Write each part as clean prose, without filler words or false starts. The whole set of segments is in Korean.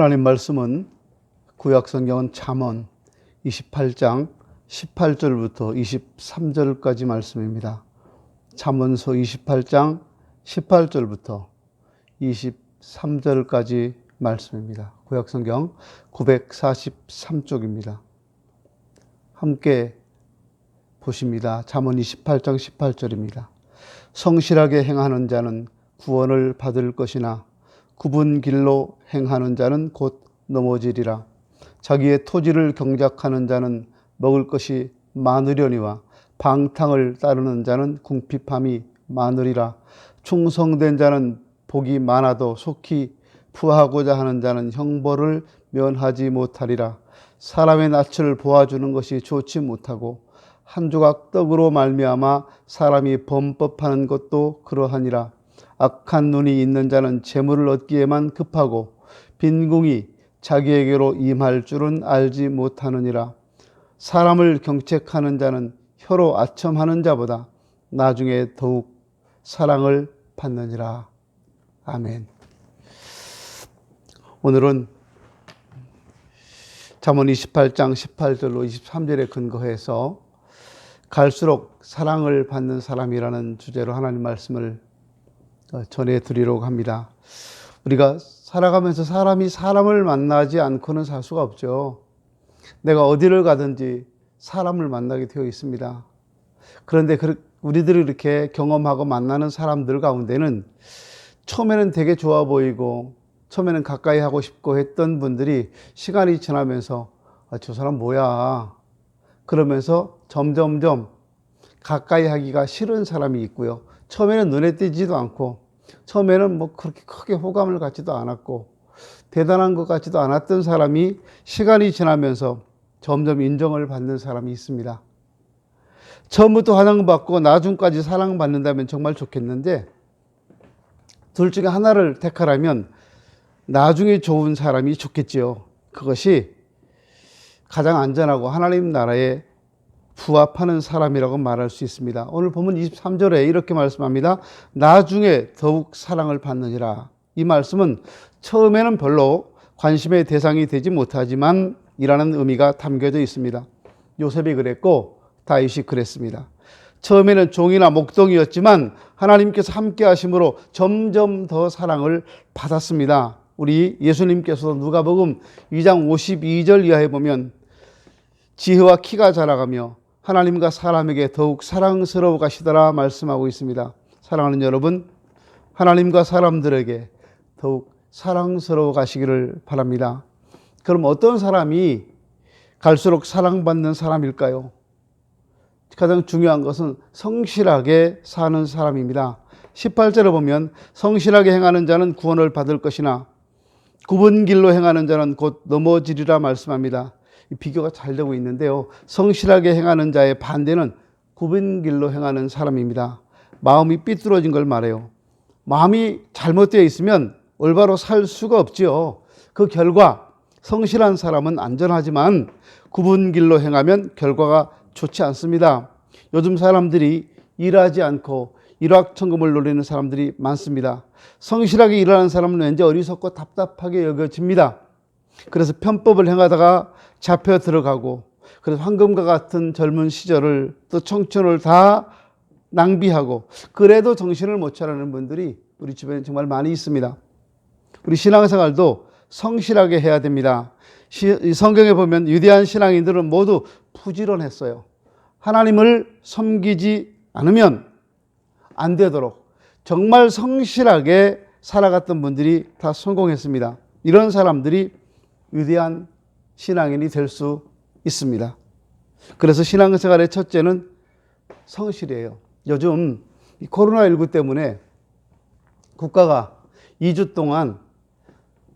하나님 말씀은 구약성경은 잠언 28장 18절부터 23절까지 말씀입니다. 잠언서 28장 18절부터 23절까지 말씀입니다. 구약성경 943쪽입니다. 함께 보십니다. 잠언 28장 18절입니다. 성실하게 행하는 자는 구원을 받을 것이나 굽은 길로 행하는 자는 곧 넘어지리라. 자기의 토지를 경작하는 자는 먹을 것이 많으려니와 방탕을 따르는 자는 궁핍함이 많으리라. 충성된 자는 복이 많아도 속히 부하고자 하는 자는 형벌을 면하지 못하리라. 사람의 낯을 보아주는 것이 좋지 못하고 한 조각 떡으로 말미암아 사람이 범법하는 것도 그러하니라. 악한 눈이 있는 자는 재물을 얻기에만 급하고 빈궁이 자기에게로 임할 줄은 알지 못하느니라. 사람을 경책하는 자는 혀로 아첨하는 자보다 나중에 더욱 사랑을 받느니라. 아멘. 오늘은 잠언 28장 18절로 23절에 근거해서 갈수록 사랑을 받는 사람이라는 주제로 하나님 말씀을 전해드리려고 합니다. 우리가 살아가면서 사람이 사람을 만나지 않고는 살 수가 없죠. 내가 어디를 가든지 사람을 만나게 되어 있습니다. 그런데 우리들이 이렇게 경험하고 만나는 사람들 가운데는 처음에는 되게 좋아 보이고 처음에는 가까이 하고 싶고 했던 분들이 시간이 지나면서 저 사람 뭐야? 그러면서 점점점 가까이 하기가 싫은 사람이 있고요. 처음에는 눈에 띄지도 않고 처음에는 뭐 그렇게 크게 호감을 갖지도 않았고 대단한 것 같지도 않았던 사람이 시간이 지나면서 점점 인정을 받는 사람이 있습니다. 처음부터 환영받고 나중까지 사랑받는다면 정말 좋겠는데 둘 중에 하나를 택하라면 나중에 좋은 사람이 좋겠지요. 그것이 가장 안전하고 하나님 나라에 부합하는 사람이라고 말할 수 있습니다. 오늘 본문 23절에 이렇게 말씀합니다. 나중에 더욱 사랑을 받느니라. 이 말씀은 처음에는 별로 관심의 대상이 되지 못하지만 이라는 의미가 담겨져 있습니다. 요셉이 그랬고 다윗이 그랬습니다. 처음에는 종이나 목동이었지만 하나님께서 함께 하심으로 점점 더 사랑을 받았습니다. 우리 예수님께서도 누가복음 2장 52절 이하에 보면 지혜와 키가 자라가며 하나님과 사람에게 더욱 사랑스러워 가시더라 말씀하고 있습니다. 사랑하는 여러분, 하나님과 사람들에게 더욱 사랑스러워 가시기를 바랍니다. 그럼 어떤 사람이 갈수록 사랑받는 사람일까요? 가장 중요한 것은 성실하게 사는 사람입니다. 18절에 보면 성실하게 행하는 자는 구원을 받을 것이나 굽은 길로 행하는 자는 곧 넘어지리라 말씀합니다. 이 비교가 잘 되고 있는데요. 성실하게 행하는 자의 반대는 굽은 길로 행하는 사람입니다. 마음이 삐뚤어진 걸 말해요. 마음이 잘못되어 있으면 올바로 살 수가 없지요. 그 결과 성실한 사람은 안전하지만 굽은 길로 행하면 결과가 좋지 않습니다. 요즘 사람들이 일하지 않고 일확천금을 노리는 사람들이 많습니다. 성실하게 일하는 사람은 왠지 어리석고 답답하게 여겨집니다. 그래서 편법을 행하다가 잡혀 들어가고 그래서 황금과 같은 젊은 시절을 또 청춘을 다 낭비하고 그래도 정신을 못 차리는 분들이 우리 주변에 정말 많이 있습니다. 우리 신앙생활도 성실하게 해야 됩니다. 성경에 보면 위대한 신앙인들은 모두 부지런했어요. 하나님을 섬기지 않으면 안 되도록 정말 성실하게 살아갔던 분들이 다 성공했습니다. 이런 사람들이 위대한 신앙인이 될 수 있습니다. 그래서 신앙생활의 첫째는 성실이에요. 요즘 코로나19 때문에 국가가 2주 동안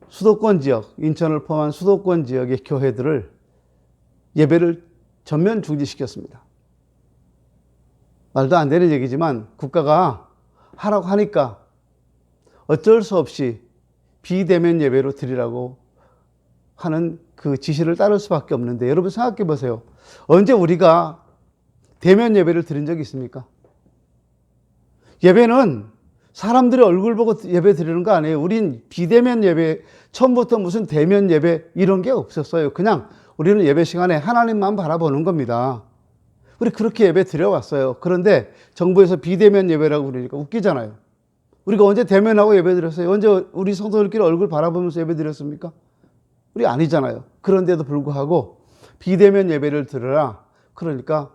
수도권 지역, 인천을 포함한 수도권 지역의 교회들을 예배를 전면 중지시켰습니다. 말도 안 되는 얘기지만 국가가 하라고 하니까 어쩔 수 없이 비대면 예배로 드리라고 하는 그 지시를 따를 수밖에 없는데 여러분 생각해 보세요. 언제 우리가 대면 예배를 드린 적이 있습니까? 예배는 사람들이 얼굴 보고 예배 드리는 거 아니에요. 우린 비대면 예배, 처음부터 무슨 대면 예배 이런 게 없었어요. 그냥 우리는 예배 시간에 하나님만 바라보는 겁니다. 우리 그렇게 예배 드려왔어요. 그런데 정부에서 비대면 예배라고 그러니까 웃기잖아요. 우리가 언제 대면하고 예배 드렸어요? 언제 우리 성도들끼리 얼굴 바라보면서 예배 드렸습니까? 우리 아니잖아요. 그런데도 불구하고 비대면 예배를 드려라. 그러니까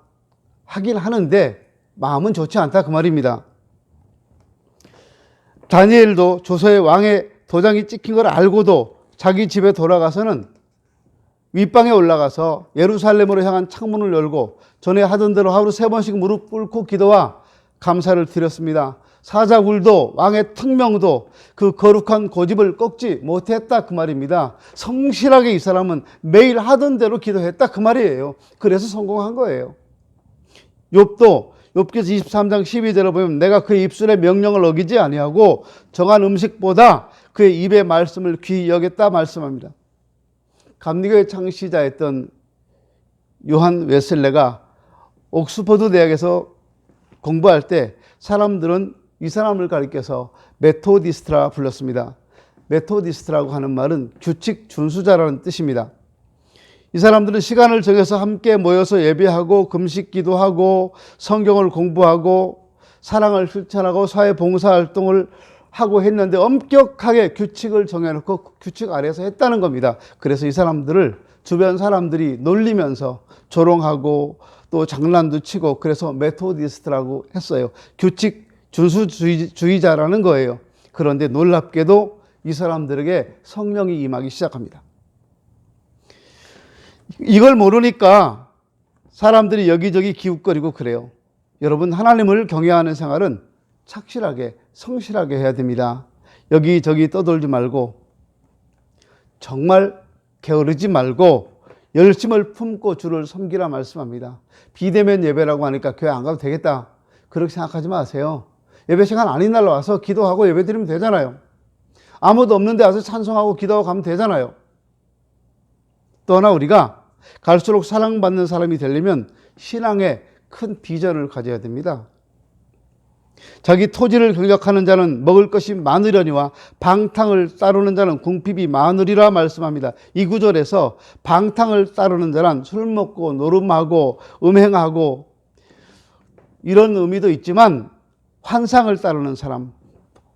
하긴 하는데 마음은 좋지 않다 그 말입니다. 다니엘도 조서의 왕의 도장이 찍힌 걸 알고도 자기 집에 돌아가서는 윗방에 올라가서 예루살렘으로 향한 창문을 열고 전에 하던 대로 하루 3번씩 무릎 꿇고 기도와 감사를 드렸습니다. 사자굴도 왕의 특명도 그 거룩한 고집을 꺾지 못했다 그 말입니다. 성실하게 이 사람은 매일 하던 대로 기도했다 그 말이에요. 그래서 성공한 거예요. 욥도 욥기서 23장 12절에 보면 내가 그의 입술의 명령을 어기지 아니하고 정한 음식보다 그의 입의 말씀을 귀히 여겼다 말씀합니다. 감리교의 창시자였던 요한 웨슬레가 옥스퍼드 대학에서 공부할 때 사람들은 이 사람을 가리켜서 메토디스트라 불렀습니다. 메토디스트라고 하는 말은 규칙 준수자라는 뜻입니다. 이 사람들은 시간을 정해서 함께 모여서 예배하고 금식 기도하고 성경을 공부하고 사랑을 실천하고 사회 봉사활동을 하고 했는데 엄격하게 규칙을 정해놓고 규칙 아래에서 했다는 겁니다. 그래서 이 사람들을 주변 사람들이 놀리면서 조롱하고 또 장난도 치고 그래서 메토디스트라고 했어요. 규칙 준수주의자라는 거예요. 그런데 놀랍게도 이 사람들에게 성령이 임하기 시작합니다. 이걸 모르니까 사람들이 여기저기 기웃거리고 그래요. 여러분, 하나님을 경외하는 생활은 착실하게 성실하게 해야 됩니다. 여기저기 떠돌지 말고 정말 게으르지 말고 열심을 품고 주를 섬기라 말씀합니다. 비대면 예배라고 하니까 교회 안 가도 되겠다 그렇게 생각하지 마세요. 예배 시간 아닌 날로 와서 기도하고 예배 드리면 되잖아요. 아무도 없는데 와서 찬송하고 기도하고 가면 되잖아요. 또 하나 우리가 갈수록 사랑받는 사람이 되려면 신앙에 큰 비전을 가져야 됩니다. 자기 토지를 경작하는 자는 먹을 것이 많으려니와 방탕을 따르는 자는 궁핍이 많으리라 말씀합니다. 이 구절에서 방탕을 따르는 자란 술 먹고 노름하고 음행하고 이런 의미도 있지만 환상을 따르는 사람,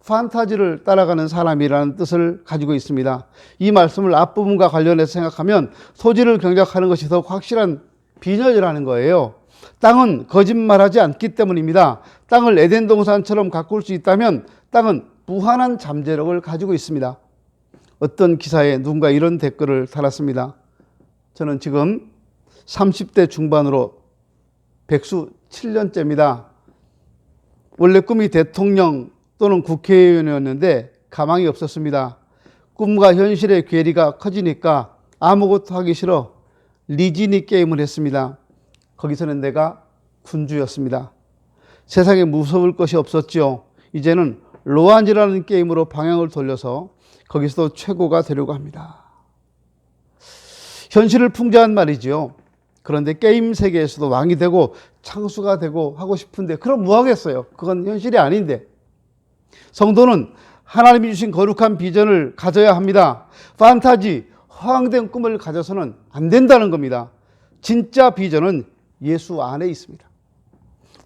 판타지를 따라가는 사람이라는 뜻을 가지고 있습니다. 이 말씀을 앞부분과 관련해서 생각하면 토지를 경작하는 것이 더욱 확실한 비전이라는 거예요. 땅은 거짓말하지 않기 때문입니다. 땅을 에덴 동산처럼 가꿀 수 있다면 땅은 무한한 잠재력을 가지고 있습니다. 어떤 기사에 누군가 이런 댓글을 달았습니다. 저는 지금 30대 중반으로 백수 7년째입니다. 원래 꿈이 대통령 또는 국회의원이었는데 가망이 없었습니다. 꿈과 현실의 괴리가 커지니까 아무것도 하기 싫어 리지니 게임을 했습니다. 거기서는 내가 군주였습니다. 세상에 무서울 것이 없었지요. 이제는 로안지라는 게임으로 방향을 돌려서 거기서도 최고가 되려고 합니다. 현실을 풍자한 말이지요. 그런데 게임 세계에서도 왕이 되고 창수가 되고 하고 싶은데 그럼 뭐 하겠어요? 그건 현실이 아닌데. 성도는 하나님이 주신 거룩한 비전을 가져야 합니다. 판타지, 허황된 꿈을 가져서는 안 된다는 겁니다. 진짜 비전은 예수 안에 있습니다.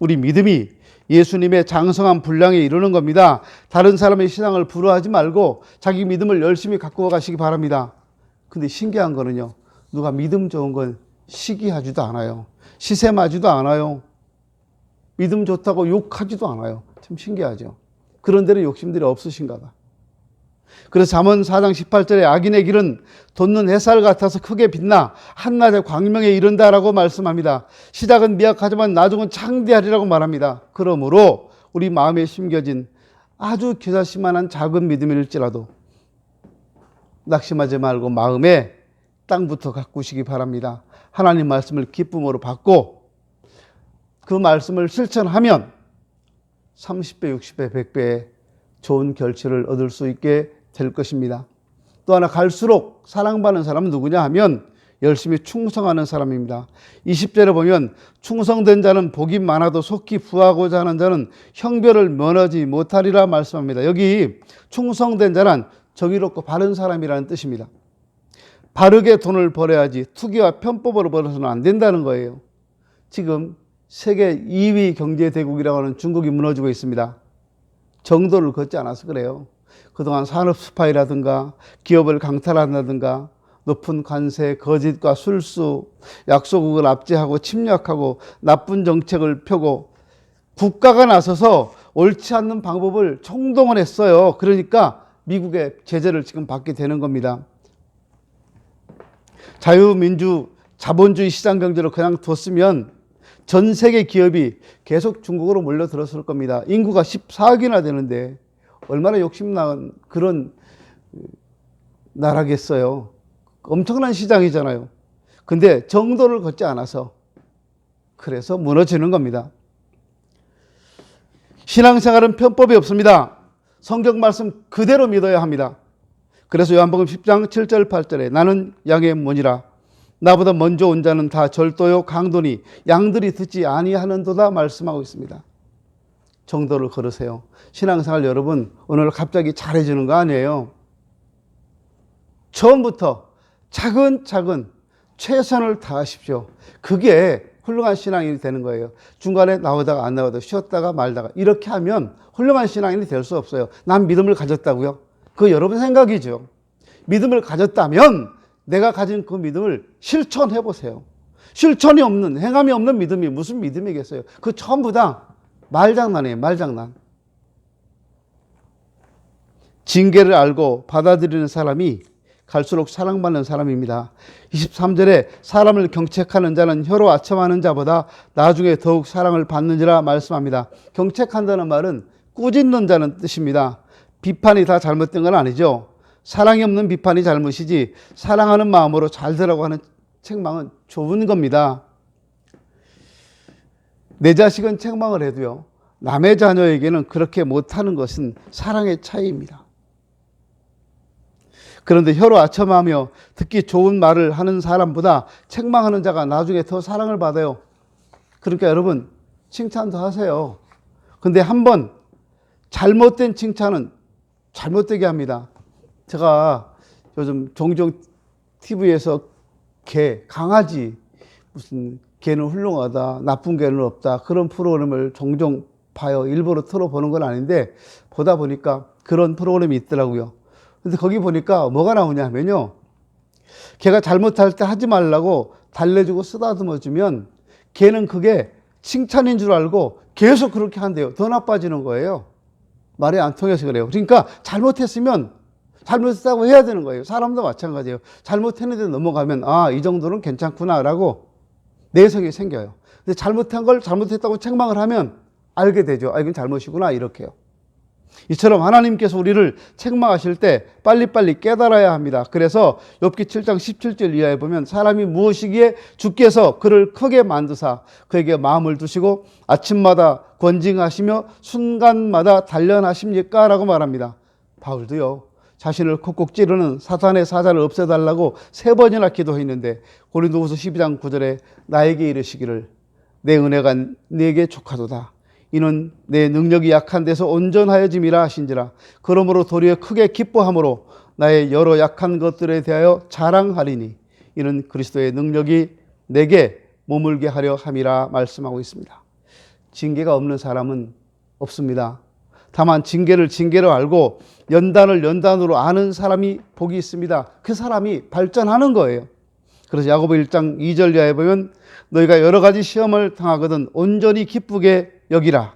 우리 믿음이 예수님의 장성한 분량에 이르는 겁니다. 다른 사람의 신앙을 부러워하지 말고 자기 믿음을 열심히 갖고 가시기 바랍니다. 근데 신기한 거는요. 누가 믿음 좋은 건 시기하지도 않아요. 시샘하지도 않아요. 믿음 좋다고 욕하지도 않아요. 참 신기하죠. 그런 데는 욕심들이 없으신가 봐. 그래서 잠언 4장 18절에 악인의 길은 돋는 햇살 같아서 크게 빛나 한낮에 광명에 이른다라고 말씀합니다. 시작은 미약하지만 나중은 창대하리라고 말합니다. 그러므로 우리 마음에 심겨진 아주 겨자씨만한 작은 믿음일지라도 낙심하지 말고 마음에 땅부터 가꾸시기 바랍니다. 하나님 말씀을 기쁨으로 받고 그 말씀을 실천하면 30배, 60배, 100배의 좋은 결실을 얻을 수 있게 될 것입니다. 또 하나 갈수록 사랑받는 사람은 누구냐 하면 열심히 충성하는 사람입니다. 20절에 보면 충성된 자는 복이 많아도 속히 부하고자 하는 자는 형별을 면하지 못하리라 말씀합니다. 여기 충성된 자는 정의롭고 바른 사람이라는 뜻입니다. 바르게 돈을 벌어야지 투기와 편법으로 벌어서는 안 된다는 거예요. 지금 세계 2위 경제대국이라고 하는 중국이 무너지고 있습니다. 정도를 걷지 않아서 그래요. 그동안 산업 스파이라든가 기업을 강탈한다든가 높은 관세, 거짓과 술수, 약소국을 압제하고 침략하고 나쁜 정책을 펴고 국가가 나서서 옳지 않는 방법을 총동원했어요. 그러니까 미국의 제재를 지금 받게 되는 겁니다. 자유민주, 자본주의 시장 경제로 그냥 뒀으면 전 세계 기업이 계속 중국으로 몰려들었을 겁니다. 인구가 14억이나 되는데 얼마나 욕심난 그런 나라겠어요. 엄청난 시장이잖아요. 근데 정도를 걷지 않아서 그래서 무너지는 겁니다. 신앙생활은 편법이 없습니다. 성경 말씀 그대로 믿어야 합니다. 그래서 요한복음 10장 7절 8절에 나는 양의 문이라 나보다 먼저 온 자는 다 절도요 강도니 양들이 듣지 아니하는도다 말씀하고 있습니다. 정도를 걸으세요. 신앙생활 여러분 오늘 갑자기 잘해지는 거 아니에요. 처음부터 차근차근 최선을 다하십시오. 그게 훌륭한 신앙인이 되는 거예요. 중간에 나오다가 안 나오다가 쉬었다가 말다가 이렇게 하면 훌륭한 신앙인이 될 수 없어요. 난 믿음을 가졌다고요? 그거 여러분 생각이죠. 믿음을 가졌다면 내가 가진 그 믿음을 실천해 보세요. 실천이 없는, 행함이 없는 믿음이 무슨 믿음이겠어요? 그 전부 다 말장난이에요. 말장난. 징계를 알고 받아들이는 사람이 갈수록 사랑받는 사람입니다. 23절에 사람을 경책하는 자는 혀로 아첨하는 자보다 나중에 더욱 사랑을 받는지라 말씀합니다. 경책한다는 말은 꾸짖는 자는 뜻입니다. 비판이 다 잘못된 건 아니죠. 사랑이 없는 비판이 잘못이지 사랑하는 마음으로 잘 되라고 하는 책망은 좋은 겁니다. 내 자식은 책망을 해도요. 남의 자녀에게는 그렇게 못하는 것은 사랑의 차이입니다. 그런데 혀로 아첨하며 듣기 좋은 말을 하는 사람보다 책망하는 자가 나중에 더 사랑을 받아요. 그러니까 여러분 칭찬도 하세요. 근데 한번 잘못된 칭찬은 잘못되게 합니다. 제가 요즘 종종 TV에서 개, 강아지 무슨 개는 훌륭하다, 나쁜 개는 없다 그런 프로그램을 종종 봐요. 일부러 틀어보는 건 아닌데 보다 보니까 그런 프로그램이 있더라고요. 근데 거기 보니까 뭐가 나오냐면요. 개가 잘못할 때 하지 말라고 달래주고 쓰다듬어주면 개는 그게 칭찬인 줄 알고 계속 그렇게 한대요. 더 나빠지는 거예요. 말이 안 통해서 그래요. 그러니까 잘못했으면 잘못했다고 해야 되는 거예요. 사람도 마찬가지예요. 잘못했는데 넘어가면 아, 이 정도는 괜찮구나라고 내성이 생겨요. 근데 잘못한 걸 잘못했다고 책망을 하면 알게 되죠. 아, 이건 잘못이구나 이렇게요. 이처럼 하나님께서 우리를 책망하실 때 빨리빨리 깨달아야 합니다. 그래서 욥기 7장 17절 이하에 보면 사람이 무엇이기에 주께서 그를 크게 만드사 그에게 마음을 두시고 아침마다 권징하시며 순간마다 단련하십니까? 라고 말합니다. 바울도요. 자신을 콕콕 찌르는 사탄의 사자를 없애달라고 3번이나 기도했는데 고린도후서 12장 9절에 나에게 이르시기를 내 은혜가 네게 족하도다. 이는 내 능력이 약한 데서 온전하여짐이라 하신지라. 그러므로 도리어 크게 기뻐함으로 나의 여러 약한 것들에 대하여 자랑하리니 이는 그리스도의 능력이 내게 머물게 하려 함이라 말씀하고 있습니다. 징계가 없는 사람은 없습니다. 다만 징계를 징계로 알고 연단을 연단으로 아는 사람이 복이 있습니다. 그 사람이 발전하는 거예요. 그래서 야고보 1장 2절 이하에 보면 너희가 여러 가지 시험을 당하거든 온전히 기쁘게 여기라.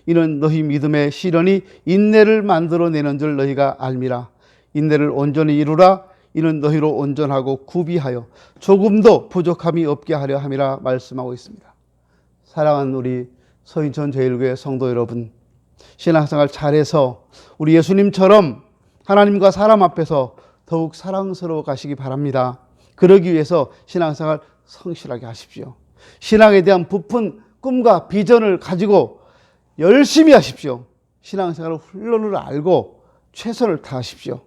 이는 너희 믿음의 시련이 인내를 만들어내는 줄 너희가 알미라. 인내를 온전히 이루라. 이는 너희로 온전하고 구비하여 조금도 부족함이 없게 하려 함이라 말씀하고 있습니다. 사랑하는 우리 서인천 제1교회 성도 여러분, 신앙생활 잘해서 우리 예수님처럼 하나님과 사람 앞에서 더욱 사랑스러워 가시기 바랍니다. 그러기 위해서 신앙생활 성실하게 하십시오. 신앙에 대한 부푼 꿈과 비전을 가지고 열심히 하십시오. 신앙생활을 훈련을 알고 최선을 다하십시오.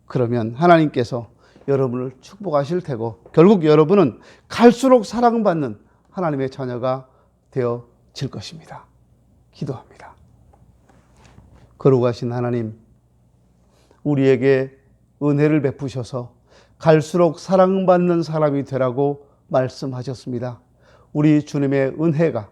그러면 하나님께서 여러분을 축복하실 테고 결국 여러분은 갈수록 사랑받는 하나님의 자녀가 되어질 것입니다. 기도합니다. 거룩하신 하나님, 우리에게 은혜를 베푸셔서 갈수록 사랑받는 사람이 되라고 말씀하셨습니다. 우리 주님의 은혜가,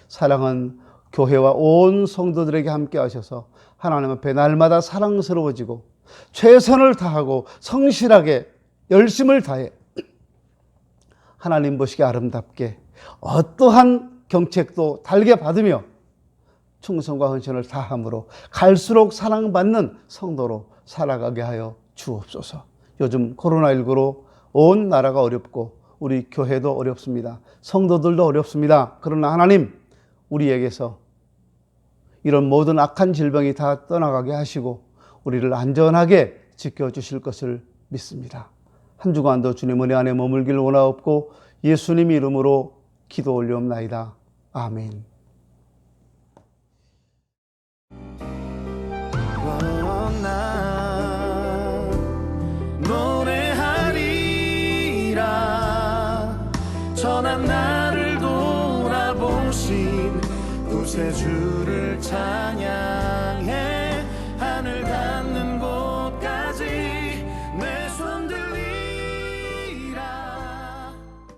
사랑은 교회와 온 성도들에게 함께 하셔서 하나님 앞에 날마다 사랑스러워지고 최선을 다하고 성실하게 열심을 다해 하나님 보시기에 아름답게 어떠한 경책도 달게 받으며 충성과 헌신을 다함으로 갈수록 사랑받는 성도로 살아가게 하여 주옵소서. 요즘 코로나19로 온 나라가 어렵고 우리 교회도 어렵습니다. 성도들도 어렵습니다. 그러나 하나님, 우리에게서 이런 모든 악한 질병이 다 떠나가게 하시고 우리를 안전하게 지켜주실 것을 믿습니다. 한 주간도 주님 은혜 안에 머물길 원하옵고 예수님 이름으로 기도 올리옵나이다. 아멘. 노래하리라 전한 나를 돌아보신 구세주를 찬양해